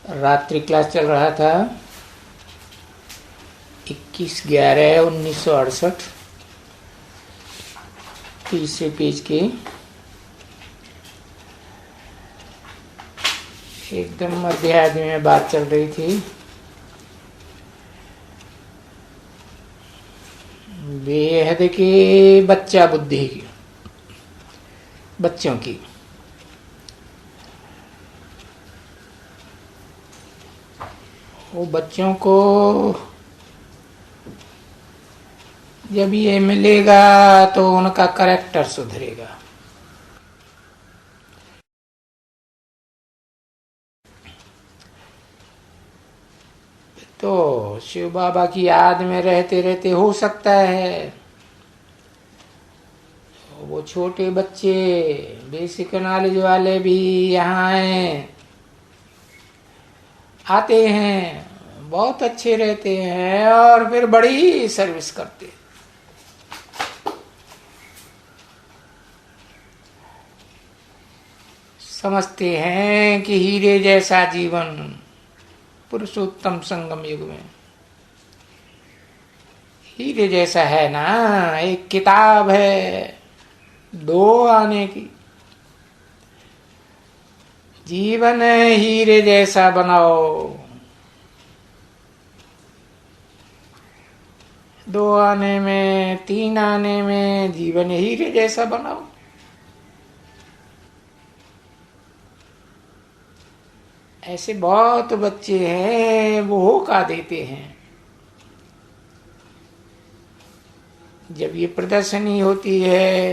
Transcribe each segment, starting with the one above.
रात्रि क्लास चल रहा था 21/11/1968 तीसरे पेज के एकदम मध्य में बात चल रही थी। बेहद के बच्चा बुद्धि की, बच्चों की वो बच्चों को जब ये मिलेगा तो उनका कैरेक्टर सुधरेगा। तो शिव बाबा की याद में रहते रहते हो सकता है वो छोटे बच्चे बेसिक नॉलेज वाले भी यहाँ आते हैं, बहुत अच्छे रहते हैं और फिर बड़ी सर्विस करते हैं। समझते हैं कि हीरे जैसा जीवन पुरुषोत्तम संगम युग में हीरे जैसा है ना। एक किताब है 2 आने की, जीवन हीरे जैसा बनाओ, 2 आने में 3 आने में जीवन हीरे जैसा बनाओ। ऐसे बहुत बच्चे हैं वो होका देते हैं। जब ये प्रदर्शनी होती है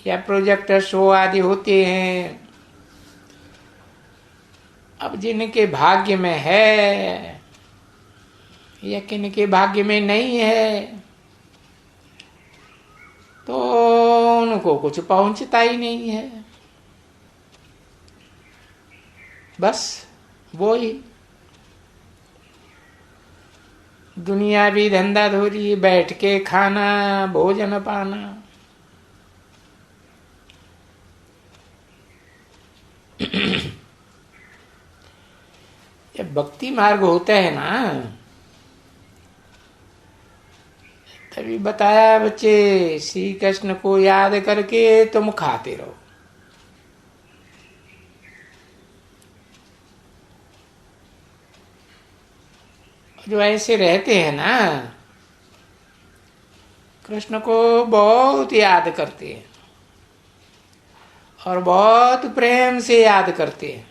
या प्रोजेक्टर शो आदि होते हैं, अब जिनके भाग्य में है या किनके भाग्य में नहीं है तो उनको कुछ पहुंचता ही नहीं है। बस वो ही दुनियावी धंधा धोरी, बैठ के खाना, भोजन पाना। जब भक्ति मार्ग होता है ना, तभी बताया बच्चे श्री कृष्ण को याद करके तुम खाते रहो। जो ऐसे रहते हैं ना, कृष्ण को बहुत याद करते हैं और बहुत प्रेम से याद करते हैं।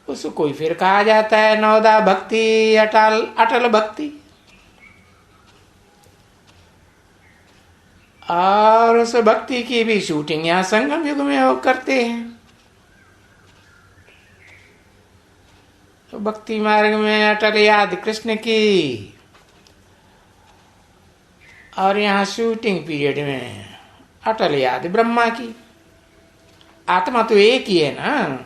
उसको ही फिर कहा जाता है नवदा भक्ति, अटल अटल भक्ति। और उस भक्ति की भी शूटिंग यहाँ संगम युग में वो करते हैं। तो भक्ति मार्ग में अटल याद कृष्ण की और यहाँ शूटिंग पीरियड में अटल याद ब्रह्मा की। आत्मा तो एक ही है ना।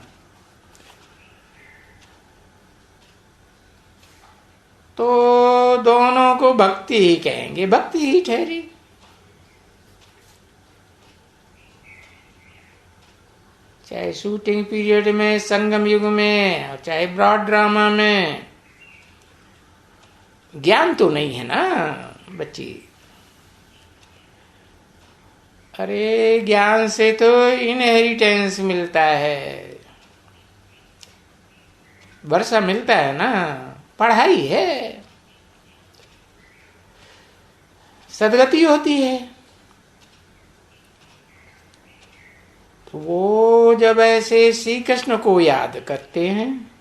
तो दोनों को भक्ति ही कहेंगे, भक्ति ही ठहरी। चाहे शूटिंग पीरियड में, संगम युग में, और चाहे ब्रॉड ड्रामा में, ज्ञान तो नहीं है ना बच्ची। अरे ज्ञान से तो इनहेरिटेंस मिलता है, वर्षा मिलता है ना, पढ़ाई है, सदगति होती है। तो वो जब ऐसे श्री कृष्ण को याद करते हैं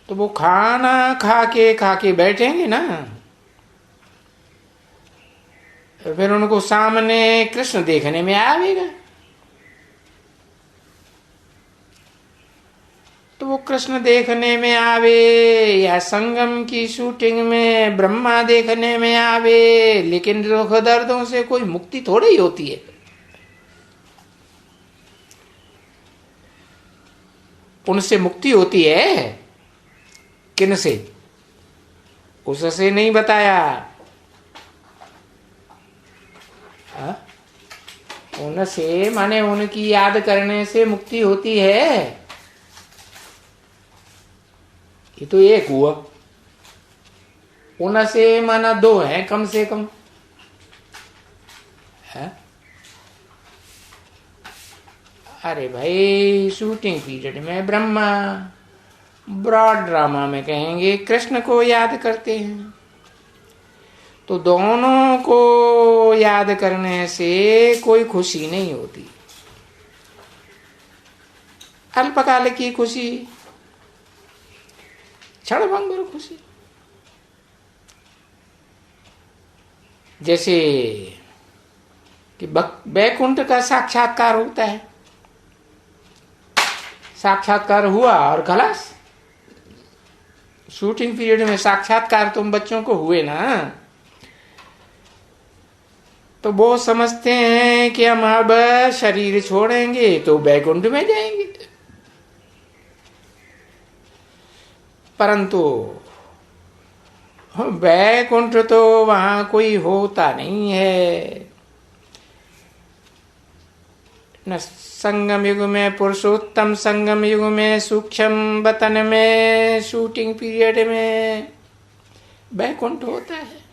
तो वो खाना खा के बैठेंगे ना, तो फिर उनको सामने कृष्ण देखने में आवेगा। तो वो कृष्ण देखने में आवे या संगम की शूटिंग में ब्रह्मा देखने में आवे, लेकिन दुख दर्दों से कोई मुक्ति थोड़ी ही होती है। उनसे मुक्ति होती है, किन से? उससे नहीं बताया। उनसे माने उनकी याद करने से मुक्ति होती है, ये तो एक हुआ। उनसे माना दो है कम से कम है। अरे भाई शूटिंग पीरियड में ब्रह्मा, ब्रॉड ड्रामा में कहेंगे कृष्ण को याद करते हैं। तो दोनों को याद करने से कोई खुशी नहीं होती, अल्पकाल की खुशी, क्षणभंगुर खुशी। जैसे कि वैकुंठ का साक्षात्कार होता है, साक्षात्कार हुआ और खलास। शूटिंग पीरियड में साक्षात्कार तुम बच्चों को हुए ना, तो वो समझते हैं कि हम अब शरीर छोड़ेंगे तो वैकुंठ में जाएंगे, परंतु वैकुंठ तो वहां कोई होता नहीं है। न संगम युग में, पुरुषोत्तम संगम युग में, सूक्ष्म वतन में, शूटिंग पीरियड में वैकुंठ होता है।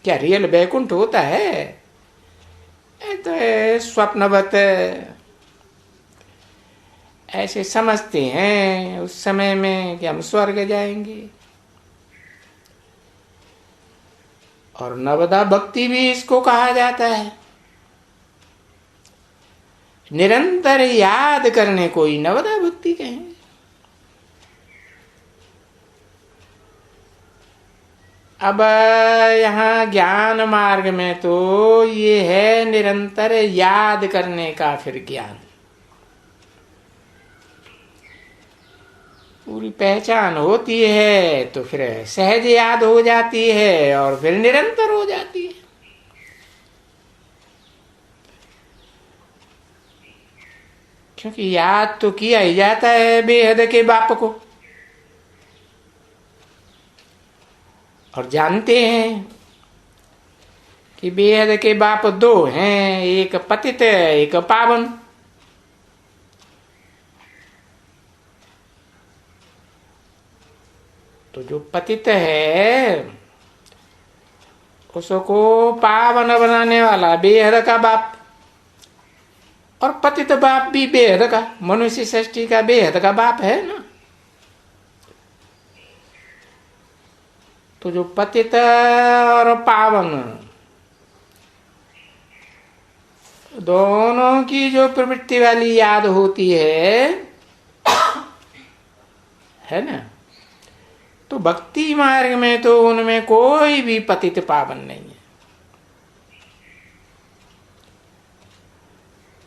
क्या रियल वैकुंठ होता है? तो स्वप्नवत ऐसे समझते हैं उस समय में कि हम स्वर्ग जाएंगे। और नवदा भक्ति भी इसको कहा जाता है। निरंतर याद करने को ही नवदा भक्ति कहेंगे। अब यहाँ ज्ञान मार्ग में तो ये है निरंतर याद करने का फिर ज्ञान। पूरी पहचान होती है तो फिर सहज याद हो जाती है और फिर निरंतर हो जाती है। क्योंकि याद तो किया ही जाता है बेहद के बाप को, और जानते हैं कि बेहद के बाप दो हैं, एक पतित एक पावन। तो जो पतित है उसको पावन बनाने वाला बेहद का बाप, और पतित बाप भी बेहद का, मनुष्य सृष्टि का बेहद का बाप है ना। तो जो पतित और पावन दोनों की जो प्रवृत्ति वाली याद होती है ना, तो भक्ति मार्ग में तो उनमें कोई भी पतित पावन नहीं है।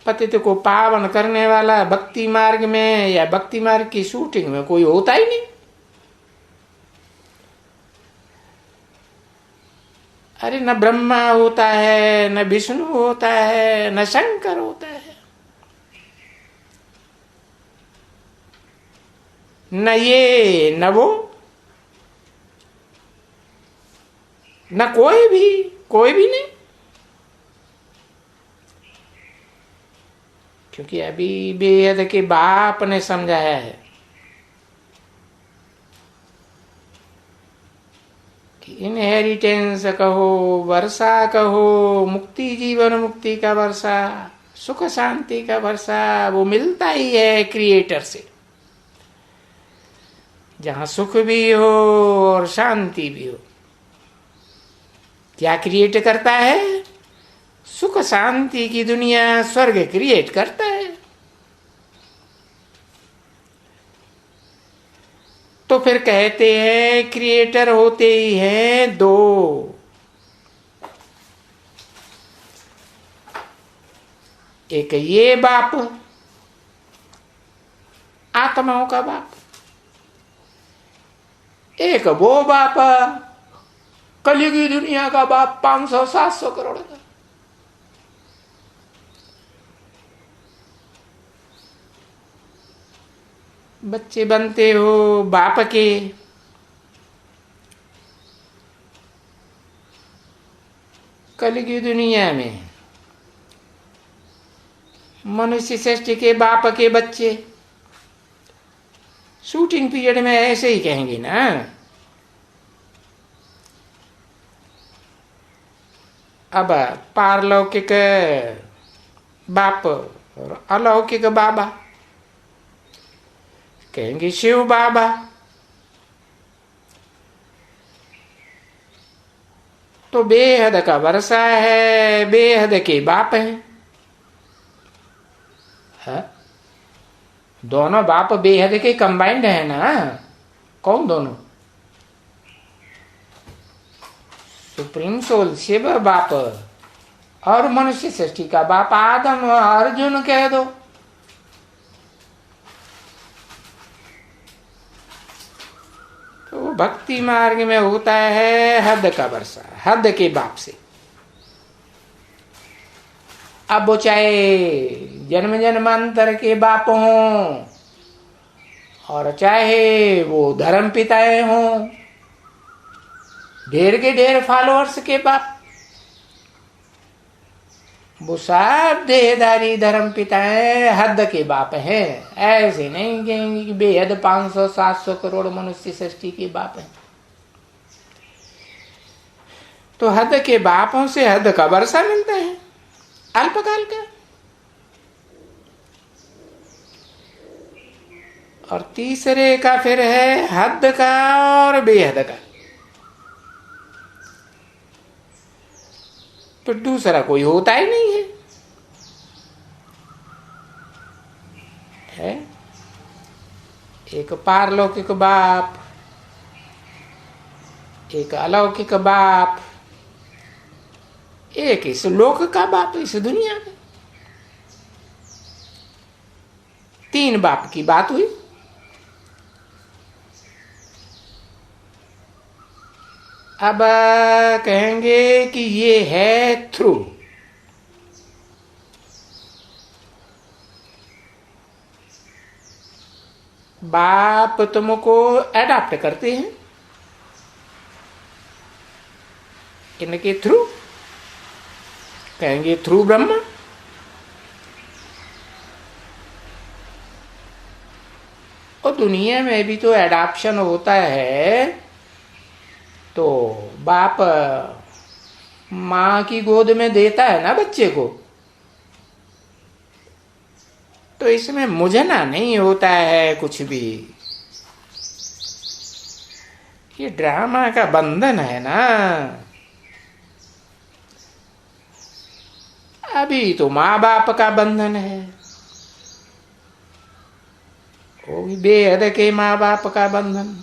पतित को पावन करने वाला भक्ति मार्ग में या भक्ति मार्ग की शूटिंग में कोई होता ही नहीं। अरे न ब्रह्मा होता है, न विष्णु होता है, न शंकर होता है, न ये न वो, न कोई भी नहीं। क्योंकि अभी बेहद के बाप ने समझाया है कि इनहेरिटेंस कहो, वर्षा कहो, मुक्ति जीवन मुक्ति का वर्षा, सुख शांति का वर्षा वो मिलता ही है क्रिएटर से। जहां सुख भी हो और शांति भी हो। क्या क्रिएट करता है? सुख शांति की दुनिया, स्वर्ग क्रिएट करता है। तो फिर कहते हैं क्रिएटर होते ही हैं दो, एक ये बाप, आत्माओं का बाप, एक वो बाप, कलयुगी दुनिया का बाप, 500-700 करोड़ का। बच्चे बनते हो बाप के, कलयुगी दुनिया में मनुष्य सृष्टि के बाप के बच्चे शूटिंग पीरियड में ऐसे ही कहेंगे ना। अब पारलौकिक बाप और अलौकिक बाबा कहेंगे शिव बाबा। तो बेहद का वर्षा है, बेहद के बाप है। दोनों बाप बेहद के कंबाइंड है ना। कौन दोनों? सुप्रीम सोल शिव बाप और मनुष्य सृष्टि का बाप आदम और अर्जुन कह दो। तो भक्ति मार्ग में होता है हद का वर्षा, हद के बाप से। अब वो चाहे जन्म जन्मांतर के बाप हों और चाहे वो धर्म पिताएं हों, ढेर के ढेर फॉलोअर्स के बाप, वो सब देहधारी धर्म पिताएं हद के बाप हैं। ऐसे नहीं कहेंगे कि बेहद 500-700 करोड़ मनुष्य सृष्टि के बाप हैं। तो हद के बापों से हद का वर्षा मिलता है अल्पकाल का। और तीसरे का फिर है हद का और बेहद का। तो दूसरा कोई होता ही नहीं है। एक पारलौकिक बाप, एक अलौकिक बाप, एक इस लोक का बाप, इस दुनिया में। 3 बाप की बात हुई। अब कहेंगे कि ये है थ्रू। बाप तुमको एडाप्ट करते हैं इनके थ्रू। कहेंगे थ्रू ब्रह्मा। और दुनिया में भी तो एडाप्शन होता है। तो बाप माँ की गोद में देता है ना बच्चे को। तो इसमें मुझना नहीं होता है कुछ भी। ये ड्रामा का बंधन है ना। अभी तो माँ बाप का बंधन है, वो भी बेहद के माँ बाप का बंधन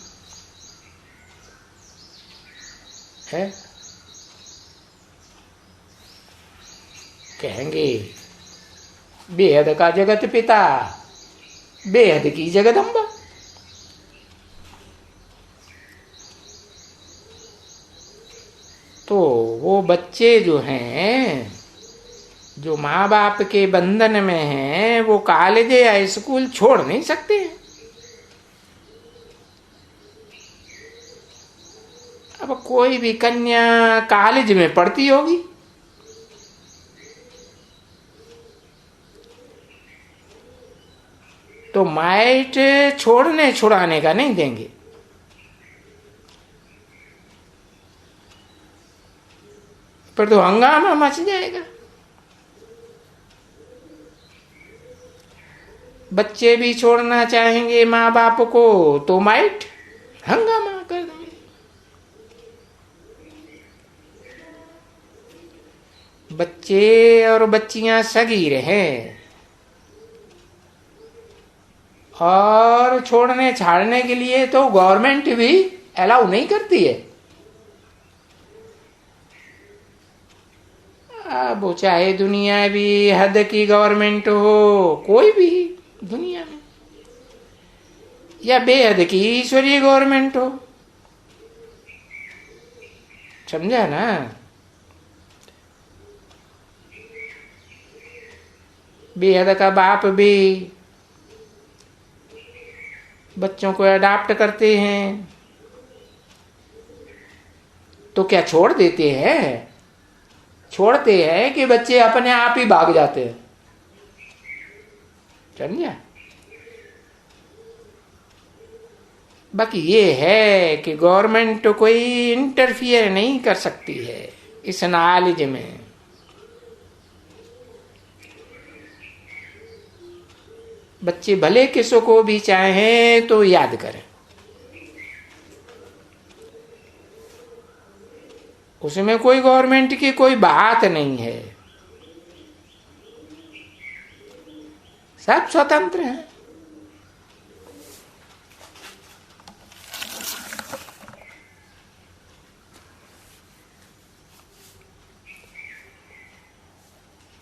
है। कहेंगे बेहद का जगत पिता, बेहद की जगदम्बा। तो वो बच्चे जो हैं, जो माँ बाप के बंधन में हैं, वो कॉलेज या स्कूल छोड़ नहीं सकते हैं। अब कोई भी कन्या कॉलेज में पढ़ती होगी तो माइट छोड़ने छुड़ाने का नहीं देंगे। पर तो हंगामा मच जाएगा। बच्चे भी छोड़ना चाहेंगे माँ बाप को तो माइट हंगामा कर देंगे। बच्चे और बच्चियां सगी रहे और छोड़ने छाड़ने के लिए तो गवर्नमेंट भी अलाउ नहीं करती है। अब चाहे दुनिया भी हद की गवर्नमेंट हो, कोई भी दुनिया में, या बेहद की ईश्वरीय गवर्नमेंट हो, समझा ना। बेहद का बाप भी बच्चों को अडॉप्ट करते हैं तो क्या छोड़ देते हैं? छोड़ते हैं कि बच्चे अपने आप ही भाग जाते हैं। समझा। बाकी ये है कि गवर्नमेंट तो कोई इंटरफियर नहीं कर सकती है इस नॉलेज में। बच्चे भले किसी को भी चाहें तो याद करें, उसमें कोई गवर्नमेंट की कोई बात नहीं है, सब स्वतंत्र हैं।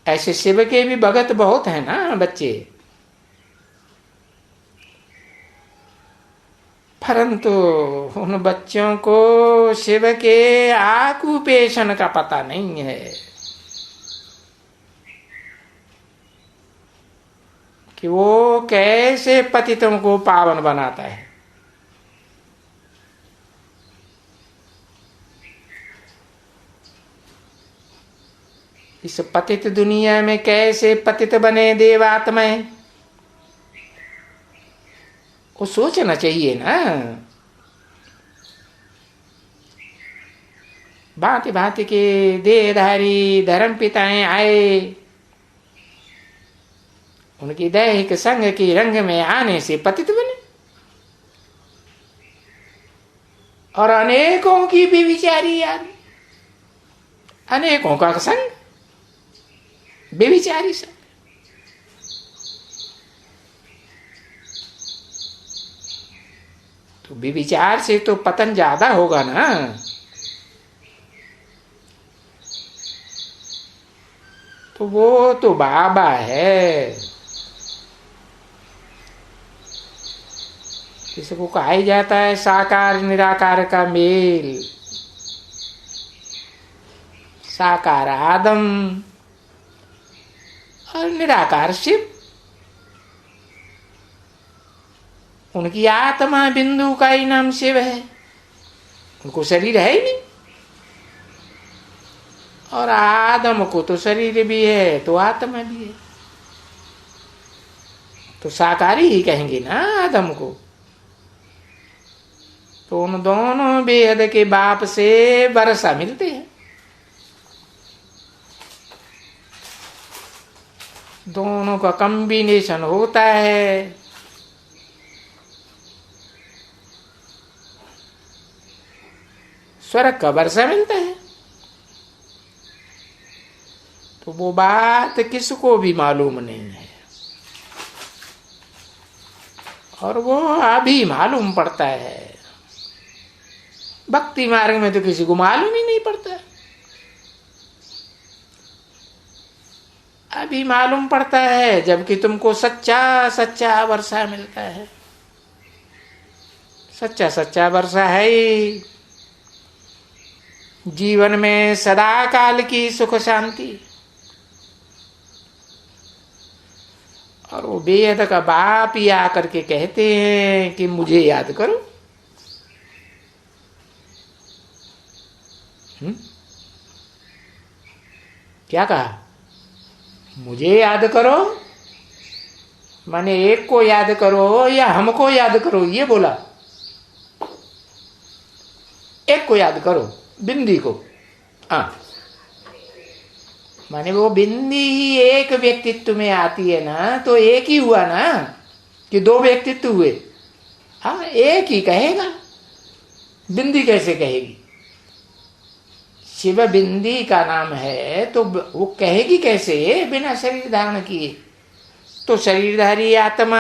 ऐसे शिव के भी भगत बहुत हैं ना बच्चे, परंतु उन बच्चों को शिव के ऑक्यूपेशन का पता नहीं है कि वो कैसे पतितों को पावन बनाता है। इस पतित दुनिया में कैसे पतित बने देवात्माएं, वो सोचना चाहिए ना। भांति भांति के देहधारी धर्म पिताएं आए, उनकी दैहिक संग की रंग में आने से पतित बने, और अनेकों की भी विचारी आदमी, अनेकों का संग, बेविचारी संग। तो बेविचार से तो पतन ज्यादा होगा ना। तो वो तो बाबा है। किसी को कहा ही जाता है साकार निराकार का मेल, साकार आदम और निराकार शिव। उनकी आत्मा बिंदु का ही नाम शिव है, उनको शरीर है ही नहीं। और आदम को तो शरीर भी है तो आत्मा भी है, तो साकारी ही कहेंगे ना आदम को। तो उन दोनों बेहद के बाप से वर्षा मिलते हैं, दोनों का कॉम्बिनेशन होता है। स्वर्ग का वर्षा मिलता है। तो वो बात किसको भी मालूम नहीं है, और वो अभी मालूम पड़ता है। भक्ति मार्ग में तो किसी को मालूम ही नहीं पड़ता, अभी मालूम पड़ता है जबकि तुमको सच्चा सच्चा वर्षा मिलता है। सच्चा सच्चा वर्षा है ही जीवन में सदा काल की सुख शांति। और वो बेहद का बाप ही आकर के कहते हैं कि मुझे याद करो। क्या कहा? मुझे याद करो, माने एक को याद करो या हमको याद करो, ये बोला। एक को याद करो, बिंदी को। हाँ, माने वो बिंदी ही एक व्यक्तित्व में आती है ना, तो एक ही हुआ ना कि दो व्यक्तित्व हुए। हाँ, एक ही कहेगा, बिंदी कैसे कहेगी? शिव बिंदी का नाम है तो वो कहेगी कैसे बिना शरीर धारण किए? तो शरीरधारी आत्मा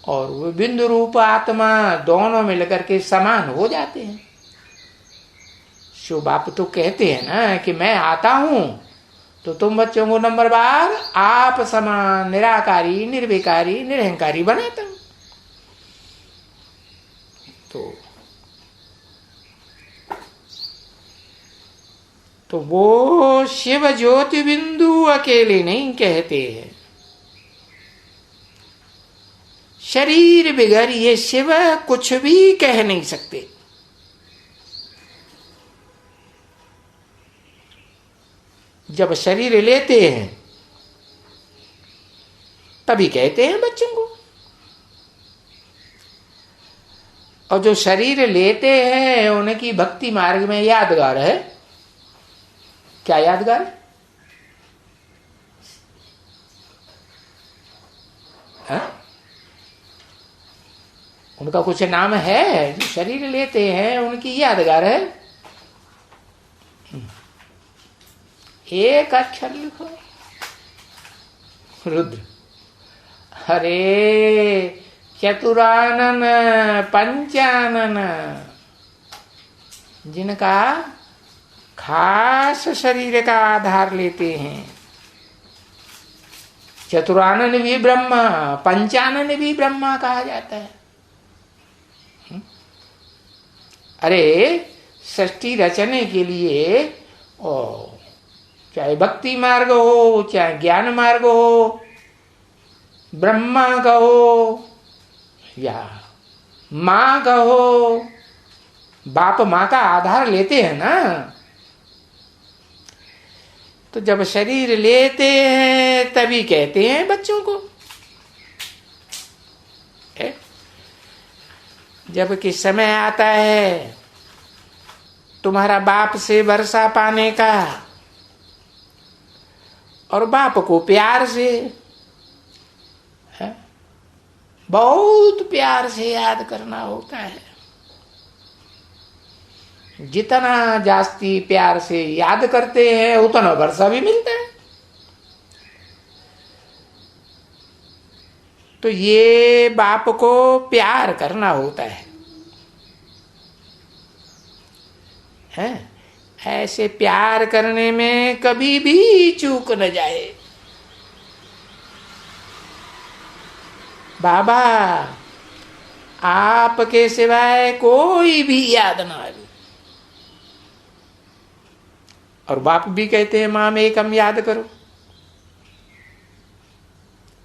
और वो बिंदु रूप आत्मा दोनों मिलकर के समान हो जाते हैं। शिव बाप तो कहते हैं ना कि मैं आता हूं तो तुम बच्चों को नंबर बार आप समान निराकारी निर्विकारी निरहंकारी बनाता हूं। तो वो शिव ज्योति बिंदु अकेले नहीं कहते हैं। शरीर बिगर ये शिव कुछ भी कह नहीं सकते। जब शरीर लेते हैं तभी कहते हैं बच्चों को। और जो शरीर लेते हैं उनकी भक्ति मार्ग में यादगार है। क्या यादगार है? उनका कुछ नाम है? जो शरीर लेते हैं उनकी यादगार है। एक अक्षर लिखो, रुद्र। हरे चतुरानन पंचानन, जिनका खास शरीर का आधार लेते हैं। चतुरानन भी ब्रह्मा, पंचानन भी ब्रह्मा कहा जाता है। अरे सृष्टि रचने के लिए चाहे भक्ति मार्ग हो, चाहे ज्ञान मार्ग हो, ब्रह्मा कहो या माँ कहो, बाप माँ का आधार लेते हैं ना। तो जब शरीर लेते हैं तभी कहते हैं बच्चों को। जब कि समय आता है तुम्हारा बाप से वर्षा पाने का, और बाप को प्यार से, बहुत प्यार से याद करना होता है। जितना जास्ती प्यार से याद करते हैं उतना वर्षा भी मिलता है। तो ये बाप को प्यार करना होता है? ऐसे प्यार करने में कभी भी चूक न जाए। बाबा आपके सिवाय कोई भी याद ना आए। और बाप भी कहते हैं माम एकम याद करो।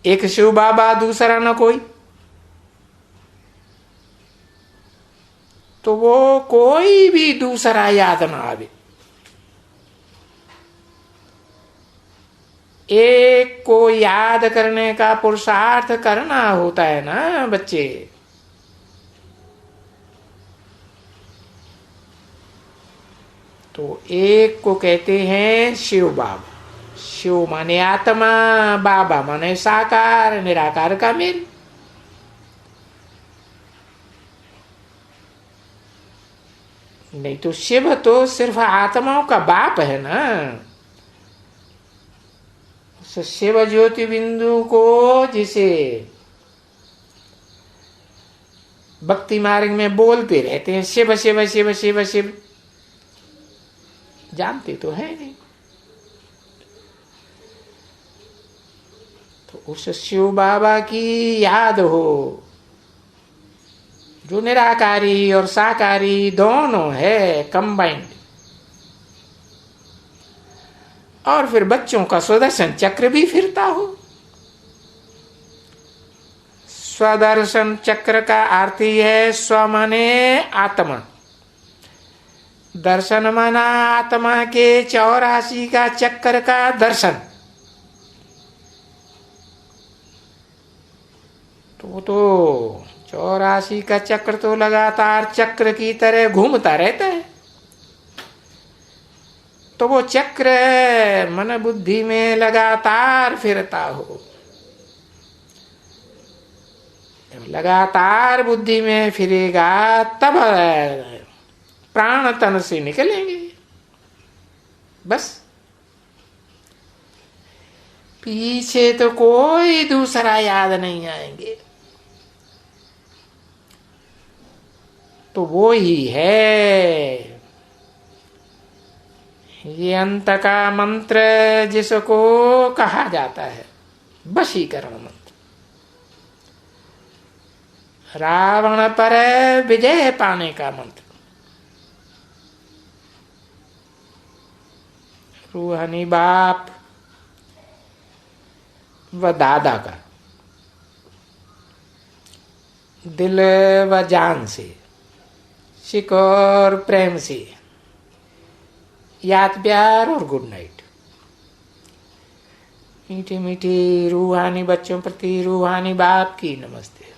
एक शिव बाबा, दूसरा न कोई। तो वो कोई भी दूसरा याद ना आवे। एक को याद करने का पुरुषार्थ करना होता है ना बच्चे। तो एक को कहते हैं शिव बाबा। शिव माने आत्मा, बाबा माने साकार निराकार का मेल। नहीं तो शिव तो सिर्फ आत्माओं का बाप है ना। शिव ज्योति बिंदु को जिसे भक्ति मार्ग में बोलते रहते हैं शिव शिव शिव शिव शिव, जानते तो है नहीं। तो उस शिव बाबा की याद हो जो निराकारी और साकारी दोनों है कंबाइंड। और फिर बच्चों का स्वदर्शन चक्र भी फिरता हो। स्वदर्शन चक्र का अर्थ ही है स्व माने आत्मा, दर्शन माना आत्मा के 84 का चक्र का दर्शन। तो 84 का चक्र तो लगातार चक्र की तरह घूमता रहता है। तो वो चक्र मन बुद्धि में लगातार फिरता हो। लगातार बुद्धि में फिरेगा तब प्राण तन से निकलेंगे। बस पीछे तो कोई दूसरा याद नहीं आएंगे। तो वो ही है ये अंत का मंत्र, जिसको कहा जाता है वशीकरण मंत्र। रावण पर विजय पाने का मंत्र। रूहानी बाप व दादा का दिल व जान से, शिक और प्रेम से याद, प्यार और गुड नाइट। मीठी मीठी रूहानी बच्चों प्रति रूहानी बाप की नमस्ते।